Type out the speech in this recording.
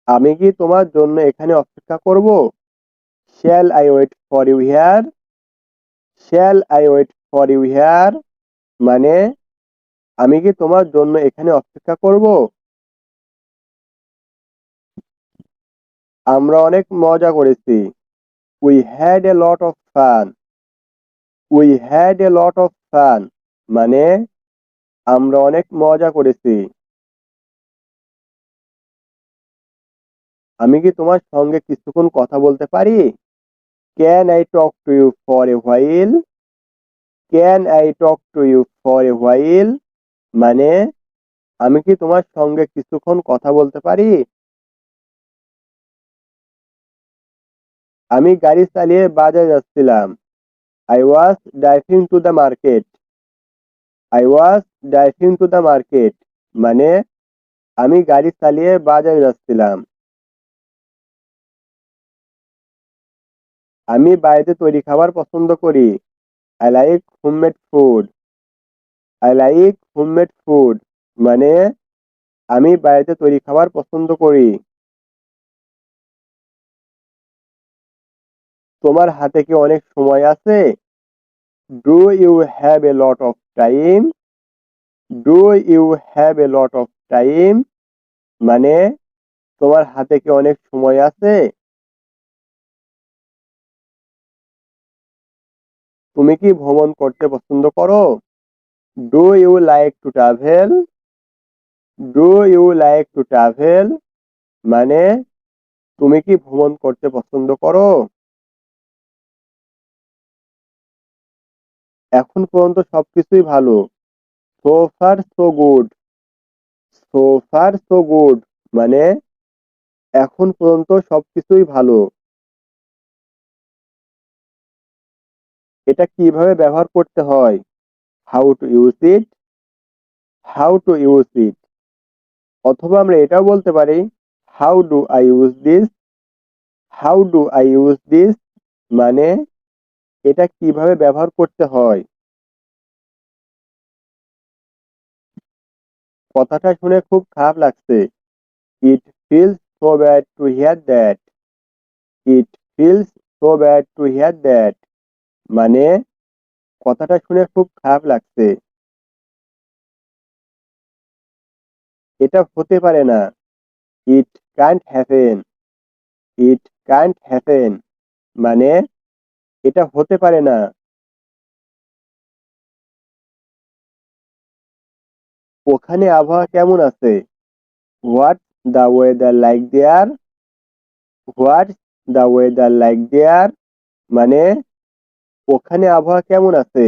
আমি কি তোমার জন্য এখানে অপেক্ষা করব? Shall I wait for you here? Shall I wait for you here? মানে আমি কি তোমার জন্য এখানে অপেক্ষা করব? আমরা অনেক মজা করেছি। We had a lot of fun. We had a lot of fun. মানে আমরা অনেক মজা করেছি। আমি কি তোমার সঙ্গে কিছুক্ষণ কথা বলতে পারি? Can I talk to you for a while? Can I talk to you for a while? মানে আমি কি তোমার সঙ্গে কিছুক্ষণ কথা বলতে পারি? আমি গাড়ি চালিয়ে বাজারে যাচ্ছিলাম। I was driving to the market. I was driving to the market. মানে আমি গাড়ি চালিয়ে বাজারে যাচ্ছিলাম। আমি বাড়িতে তৈরি খাবার পছন্দ করি। I like homemade food. I like homemade food. মানে আমি বাড়িতে তৈরি খাবার পছন্দ করি। তোমার হাতে কি অনেক সময় আছে? Do you have a lot of time? Do you have a lot of time? মানে তোমার হাতে কি অনেক সময় আছে? তুমি কি ভ্রমণ করতে পছন্দ করো? Do you like to travel? Do you like to travel? মানে তুমি কি ভ্রমণ করতে পছন্দ করো? এখন পর্যন্ত সবকিছুই ভালো। So far so good. So far so good. মানে এখন পর্যন্ত সবকিছুই ভালো। এটা কিভাবে ব্যবহার করতে হয়? How to use it? How to use it? অথবা আমরা এটাও বলতে পারি How do I use this? How do I use this? মানে এটা কিভাবে ব্যবহার করতে হয়? কথাটা শুনে খুব খারাপ লাগছে। It feels so bad to hear that. It feels so bad to hear that. মানে কথাটা শুনে খুব খারাপ লাগছে। এটা হতে পারে না। It can't happen. It can't happen. মানে এটা হতে পারে না। ওখানে আবহাওয়া কেমন আছে? What's the weather like there? What's the weather like there? মানে ওখানে আবহাওয়া কেমন আছে?